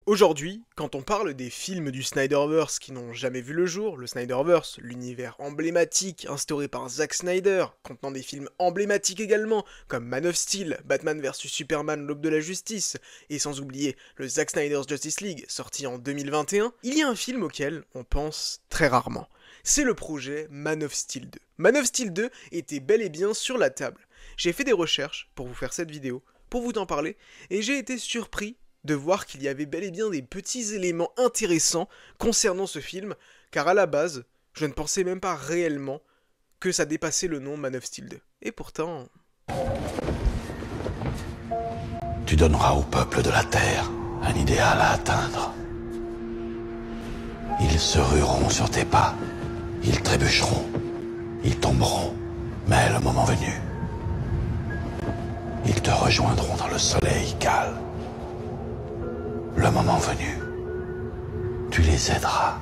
Aujourd'hui, quand on parle des films du Snyderverse qui n'ont jamais vu le jour, le Snyderverse, l'univers emblématique instauré par Zack Snyder, contenant des films emblématiques également, comme Man of Steel, Batman vs Superman, l'Aube de la Justice, et sans oublier le Zack Snyder's Justice League, sorti en 2021, il y a un film auquel on pense très rarement. C'est le projet Man of Steel 2. Man of Steel 2 était bel et bien sur la table. J'ai fait des recherches pour vous faire cette vidéo, pour vous en parler, et j'ai été surpris de voir qu'il y avait bel et bien des petits éléments intéressants concernant ce film, car à la base, je ne pensais même pas réellement que ça dépassait le nom Man of Steel 2. Et pourtant... Tu donneras au peuple de la Terre un idéal à atteindre. Ils se rueront sur tes pas, ils trébucheront, ils tomberont, mais le moment venu, ils te rejoindront dans le soleil calme. Le moment venu, tu les aideras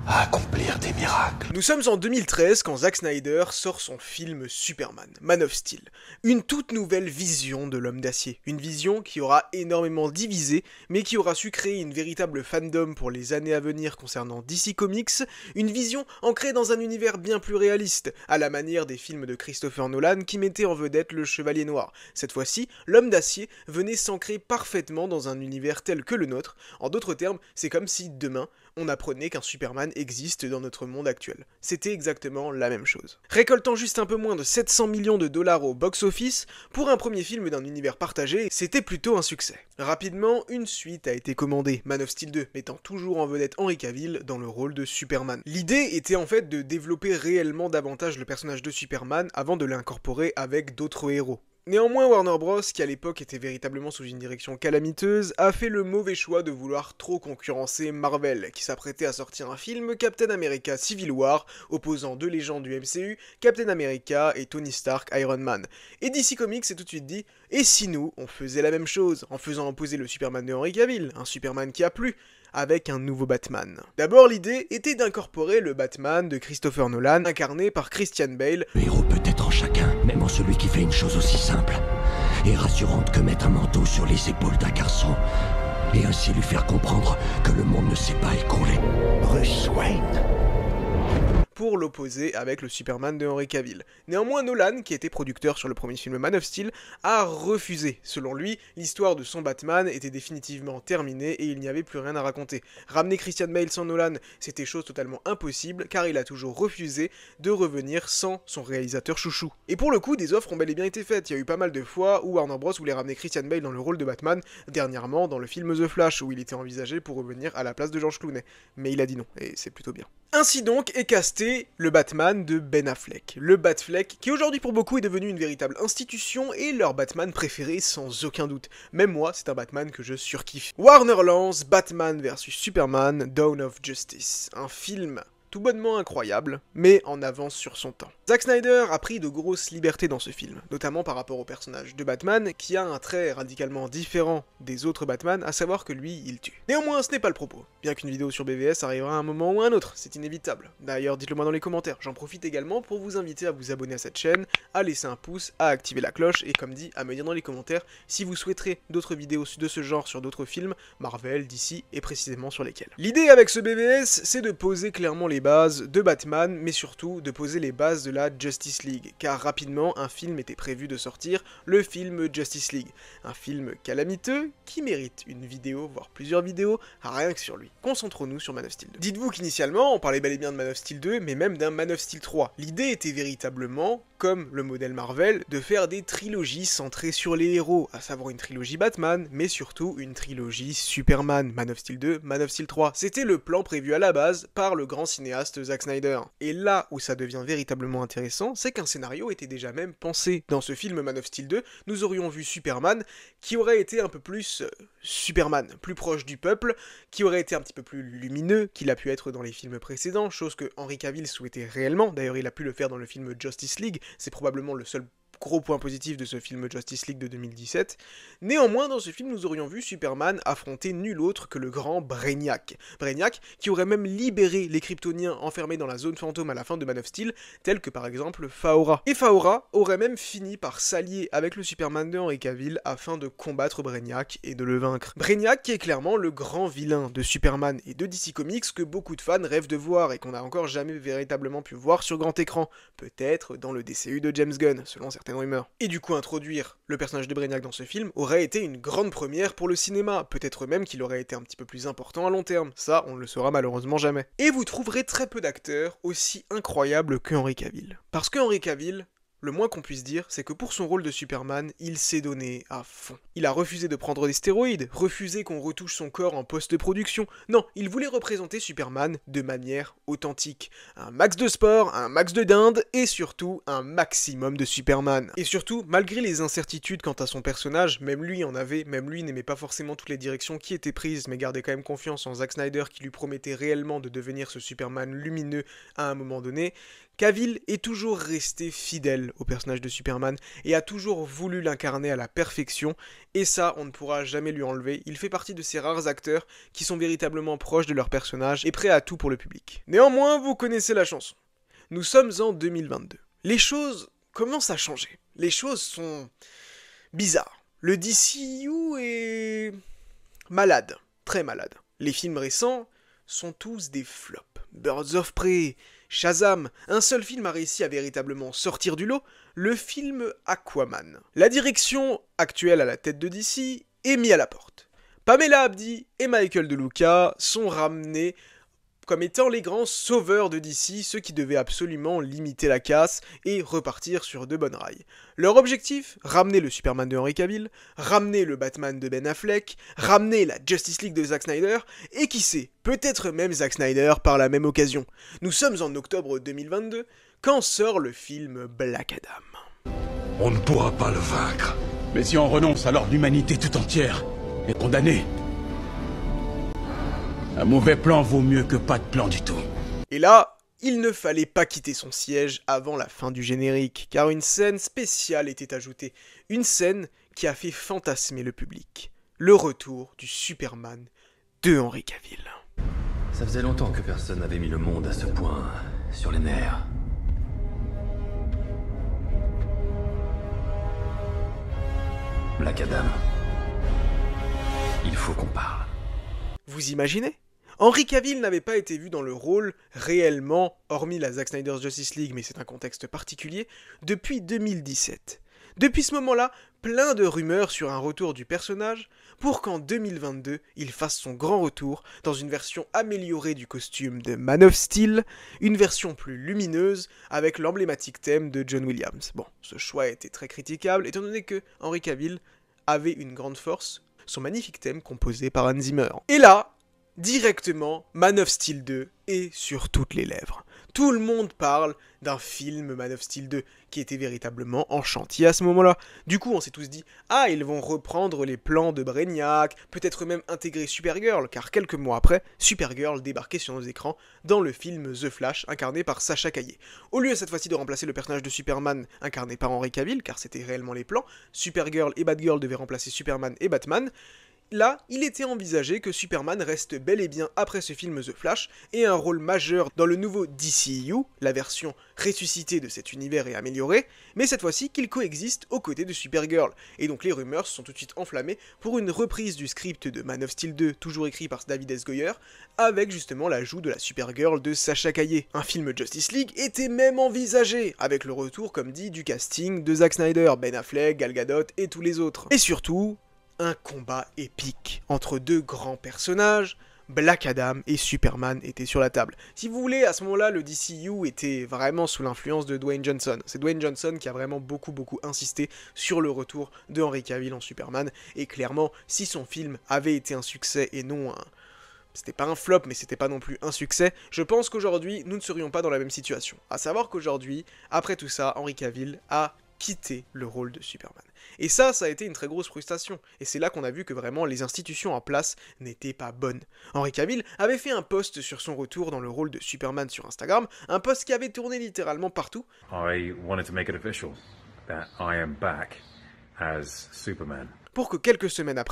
à accomplir des miracles. Nous sommes en 2013 quand Zack Snyder sort son film Superman, Man of Steel. Une toute nouvelle vision de l'homme d'acier. Une vision qui aura énormément divisé, mais qui aura su créer une véritable fandom pour les années à venir concernant DC Comics. Une vision ancrée dans un univers bien plus réaliste, à la manière des films de Christopher Nolan qui mettaient en vedette le Chevalier Noir. Cette fois-ci, l'homme d'acier venait s'ancrer parfaitement dans un univers tel que le nôtre. En d'autres termes, c'est comme si demain, on apprenait qu'un Superman existe dans notre monde actuel. C'était exactement la même chose. Récoltant juste un peu moins de 700 millions de dollars au box-office, pour un premier film d'un univers partagé, c'était plutôt un succès. Rapidement, une suite a été commandée, Man of Steel 2, mettant toujours en vedette Henry Cavill dans le rôle de Superman. L'idée était en fait de développer réellement davantage le personnage de Superman avant de l'incorporer avec d'autres héros. Néanmoins, Warner Bros, qui à l'époque était véritablement sous une direction calamiteuse, a fait le mauvais choix de vouloir trop concurrencer Marvel, qui s'apprêtait à sortir un film Captain America Civil War, opposant deux légendes du MCU, Captain America et Tony Stark Iron Man. Et DC Comics s'est tout de suite dit, et si nous, on faisait la même chose, en faisant opposer le Superman de Henry Cavill, un Superman qui a plu, avec un nouveau Batman. D'abord, l'idée était d'incorporer le Batman de Christopher Nolan, incarné par Christian Bale. Le héros peut être en chacun, même en celui qui fait une chose aussi simple et rassurante que mettre un manteau sur les épaules d'un garçon, et ainsi lui faire comprendre que le monde ne s'est pas écroulé. Bruce Wayne. Pour l'opposer avec le Superman de Henry Cavill. Néanmoins, Nolan, qui était producteur sur le premier film Man of Steel, a refusé. Selon lui, l'histoire de son Batman était définitivement terminée et il n'y avait plus rien à raconter. Ramener Christian Bale sans Nolan, c'était chose totalement impossible, car il a toujours refusé de revenir sans son réalisateur chouchou. Et pour le coup, des offres ont bel et bien été faites. Il y a eu pas mal de fois où Warner Bros voulait ramener Christian Bale dans le rôle de Batman, dernièrement dans le film The Flash, où il était envisagé pour revenir à la place de George Clooney. Mais il a dit non, et c'est plutôt bien. Ainsi donc est casté le Batman de Ben Affleck. Le Batfleck qui aujourd'hui pour beaucoup est devenu une véritable institution et leur Batman préféré sans aucun doute. Même moi, c'est un Batman que je surkiffe. Warner lance Batman vs Superman, Dawn of Justice. Un film tout bonnement incroyable, mais en avance sur son temps. Zack Snyder a pris de grosses libertés dans ce film, notamment par rapport au personnage de Batman, qui a un trait radicalement différent des autres Batman, à savoir que lui, il tue. Néanmoins, ce n'est pas le propos, bien qu'une vidéo sur BVS arrivera à un moment ou à un autre, c'est inévitable. D'ailleurs, dites-le moi dans les commentaires, j'en profite également pour vous inviter à vous abonner à cette chaîne, à laisser un pouce, à activer la cloche, et comme dit, à me dire dans les commentaires si vous souhaiterez d'autres vidéos de ce genre sur d'autres films, Marvel, DC, et précisément sur lesquels. L'idée avec ce BVS, c'est de poser clairement les bases de Batman, mais surtout de poser les bases de la Justice League, car rapidement un film était prévu de sortir, le film Justice League, un film calamiteux qui mérite une vidéo, voire plusieurs vidéos, rien que sur lui. Concentrons-nous sur Man of Steel 2. Dites-vous qu'initialement, on parlait bel et bien de Man of Steel 2, mais même d'un Man of Steel 3. L'idée était véritablement, comme le modèle Marvel, de faire des trilogies centrées sur les héros, à savoir une trilogie Batman, mais surtout une trilogie Superman, Man of Steel 2, Man of Steel 3. C'était le plan prévu à la base par le grand cinéaste Zack Snyder. Et là où ça devient véritablement intéressant, c'est qu'un scénario était déjà même pensé. Dans ce film Man of Steel 2, nous aurions vu Superman qui aurait été un peu plus Superman, plus proche du peuple, qui aurait été un petit peu plus lumineux qu'il a pu être dans les films précédents, chose que Henry Cavill souhaitait réellement, d'ailleurs il a pu le faire dans le film Justice League, c'est probablement le seul gros point positif de ce film Justice League de 2017. Néanmoins, dans ce film, nous aurions vu Superman affronter nul autre que le grand Brainiac. Brainiac qui aurait même libéré les Kryptoniens enfermés dans la zone fantôme à la fin de Man of Steel, tels que par exemple Faora. Et Faora aurait même fini par s'allier avec le Superman de Henry Cavill afin de combattre Brainiac et de le vaincre. Brainiac qui est clairement le grand vilain de Superman et de DC Comics que beaucoup de fans rêvent de voir et qu'on n'a encore jamais véritablement pu voir sur grand écran, peut-être dans le DCU de James Gunn, selon certaines rumeurs. Et du coup, introduire le personnage de Brainiac dans ce film aurait été une grande première pour le cinéma, peut-être même qu'il aurait été un petit peu plus important à long terme, ça on ne le saura malheureusement jamais. Et vous trouverez très peu d'acteurs aussi incroyables que Henry Cavill. Parce que Henry Cavill, le moins qu'on puisse dire, c'est que pour son rôle de Superman, il s'est donné à fond. Il a refusé de prendre des stéroïdes, refusé qu'on retouche son corps en post-production. Non, il voulait représenter Superman de manière authentique. Un max de sport, un max de dinde, et surtout, un maximum de Superman. Et surtout, malgré les incertitudes quant à son personnage, même lui n'aimait pas forcément toutes les directions qui étaient prises, mais gardait quand même confiance en Zack Snyder qui lui promettait réellement de devenir ce Superman lumineux à un moment donné, Cavill est toujours resté fidèle au personnage de Superman et a toujours voulu l'incarner à la perfection, et ça on ne pourra jamais lui enlever. Il fait partie de ces rares acteurs qui sont véritablement proches de leur personnage et prêts à tout pour le public. Néanmoins, vous connaissez la chanson. Nous sommes en 2022. Les choses commencent à changer. Les choses sont bizarres. Le DCU est malade, très malade. Les films récents sont tous des flops. Birds of Prey, Shazam, un seul film a réussi à véritablement sortir du lot, le film Aquaman. La direction actuelle à la tête de DC est mise à la porte. Pamela Abdi et Michael De Luca sont ramenés comme étant les grands sauveurs de DC, ceux qui devaient absolument limiter la casse et repartir sur de bonnes rails. Leur objectif, ramener le Superman de Henry Cavill, ramener le Batman de Ben Affleck, ramener la Justice League de Zack Snyder, et qui sait, peut-être même Zack Snyder par la même occasion. Nous sommes en octobre 2022, quand sort le film Black Adam. On ne pourra pas le vaincre. Mais si on renonce, alors l'humanité tout entière est condamnée. Un mauvais plan vaut mieux que pas de plan du tout. Et là, il ne fallait pas quitter son siège avant la fin du générique, car une scène spéciale était ajoutée. Une scène qui a fait fantasmer le public. Le retour du Superman de Henry Cavill. Ça faisait longtemps que personne n'avait mis le monde à ce point sur les nerfs. Black Adam. Il faut qu'on parle. Vous imaginez ? Henry Cavill n'avait pas été vu dans le rôle réellement, hormis la Zack Snyder's Justice League, mais c'est un contexte particulier, depuis 2017. Depuis ce moment-là, plein de rumeurs sur un retour du personnage, pour qu'en 2022, il fasse son grand retour dans une version améliorée du costume de Man of Steel, une version plus lumineuse, avec l'emblématique thème de John Williams. Bon, ce choix était très critiquable, étant donné que Henry Cavill avait une grande force, son magnifique thème composé par Hans Zimmer. Et là, directement, Man of Steel 2 est sur toutes les lèvres. Tout le monde parle d'un film Man of Steel 2 qui était véritablement en chantier à ce moment-là. Du coup, on s'est tous dit « Ah, ils vont reprendre les plans de Brainiac, peut-être même intégrer Supergirl », car quelques mois après, Supergirl débarquait sur nos écrans dans le film The Flash, incarné par Sasha Calle. Au lieu cette fois-ci de remplacer le personnage de Superman, incarné par Henry Cavill, car c'était réellement les plans, Supergirl et Batgirl devaient remplacer Superman et Batman. Là, il était envisagé que Superman reste bel et bien après ce film The Flash ait un rôle majeur dans le nouveau DCU, la version ressuscitée de cet univers et améliorée, mais cette fois-ci qu'il coexiste aux côtés de Supergirl. Et donc les rumeurs se sont tout de suite enflammées pour une reprise du script de Man of Steel 2, toujours écrit par David S. Goyer, avec justement l'ajout de la Supergirl de Sasha Calle. Un film Justice League était même envisagé, avec le retour, comme dit, du casting de Zack Snyder, Ben Affleck, Gal Gadot et tous les autres. Et surtout, un combat épique entre deux grands personnages, Black Adam et Superman étaient sur la table. Si vous voulez, à ce moment-là, le DCU était vraiment sous l'influence de Dwayne Johnson. C'est Dwayne Johnson qui a vraiment beaucoup insisté sur le retour de Henry Cavill en Superman, et clairement, si son film avait été un succès et non un... C'était pas un flop, mais c'était pas non plus un succès, je pense qu'aujourd'hui, nous ne serions pas dans la même situation. À savoir qu'aujourd'hui, après tout ça, Henry Cavill a quitté le rôle de Superman. Et ça a été une très grosse frustration, et c'est là qu'on a vu que vraiment les institutions en place n'étaient pas bonnes. Henry Cavill avait fait un post sur son retour dans le rôle de Superman sur Instagram, un post qui avait tourné littéralement partout. I wanted to make it official. that I am back as Superman. Pour que quelques semaines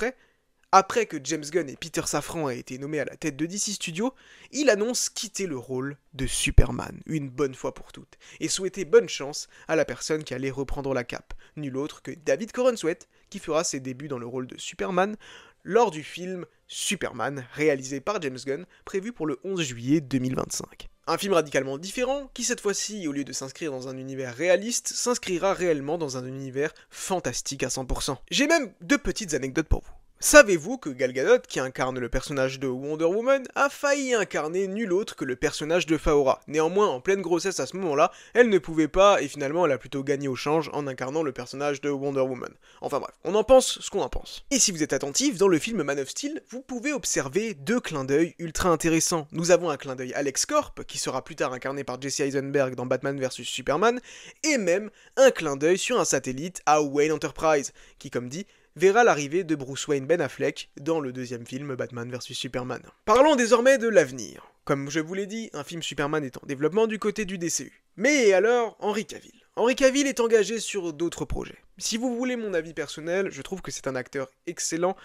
après que James Gunn et Peter Safran aient été nommés à la tête de DC Studios, il annonce quitter le rôle de Superman, une bonne fois pour toutes, et souhaiter bonne chance à la personne qui allait reprendre la cape, nul autre que David Corenswet, qui fera ses débuts dans le rôle de Superman lors du film Superman, réalisé par James Gunn, prévu pour le 11 juillet 2025. Un film radicalement différent, qui cette fois-ci, au lieu de s'inscrire dans un univers réaliste, s'inscrira réellement dans un univers fantastique à 100%. J'ai même 2 petites anecdotes pour vous. Savez-vous que Gal Gadot, qui incarne le personnage de Wonder Woman, a failli incarner nul autre que le personnage de Faora. Néanmoins, en pleine grossesse à ce moment-là, elle ne pouvait pas, et finalement elle a plutôt gagné au change en incarnant le personnage de Wonder Woman. Enfin bref, on en pense ce qu'on en pense. Et si vous êtes attentif, dans le film Man of Steel, vous pouvez observer 2 clins d'œil ultra intéressants. Nous avons un clin d'œil Alex Corp, qui sera plus tard incarné par Jesse Eisenberg dans Batman vs Superman, et même un clin d'œil sur un satellite à Wayne Enterprise, qui comme dit, verra l'arrivée de Bruce Wayne Ben Affleck dans le 2e film Batman vs Superman. Parlons désormais de l'avenir. Comme je vous l'ai dit, un film Superman est en développement du côté du DCU. Mais alors, Henry Cavill. Henry Cavill est engagé sur d'autres projets. Si vous voulez mon avis personnel, je trouve que c'est un acteur excellent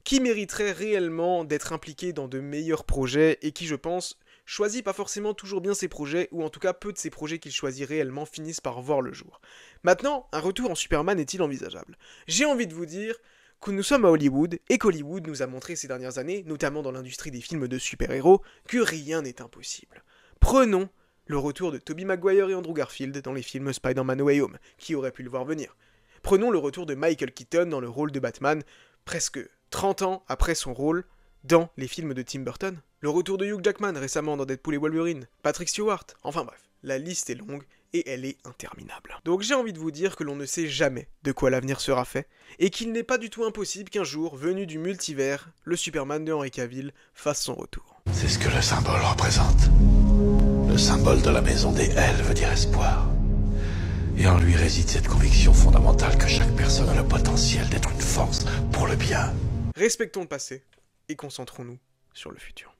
qui mériterait réellement d'être impliqué dans de meilleurs projets et qui, je pense, choisit pas forcément toujours bien ses projets, ou en tout cas peu de ses projets qu'il choisit réellement finissent par voir le jour. Maintenant, un retour en Superman est-il envisageable? J'ai envie de vous dire que nous sommes à Hollywood, et qu'Hollywood nous a montré ces dernières années, notamment dans l'industrie des films de super-héros, que rien n'est impossible. Prenons le retour de Tobey Maguire et Andrew Garfield dans les films Spider-Man No Way Home, qui aurait pu le voir venir. Prenons le retour de Michael Keaton dans le rôle de Batman, presque 30 ans après son rôle dans les films de Tim Burton. Le retour de Hugh Jackman récemment dans Deadpool et Wolverine, Patrick Stewart, enfin bref, la liste est longue et elle est interminable. Donc j'ai envie de vous dire que l'on ne sait jamais de quoi l'avenir sera fait, et qu'il n'est pas du tout impossible qu'un jour, venu du multivers, le Superman de Henry Cavill fasse son retour. C'est ce que le symbole représente. Le symbole de la maison des L veut dire espoir. Et en lui réside cette conviction fondamentale que chaque personne a le potentiel d'être une force pour le bien. Respectons le passé et concentrons-nous sur le futur.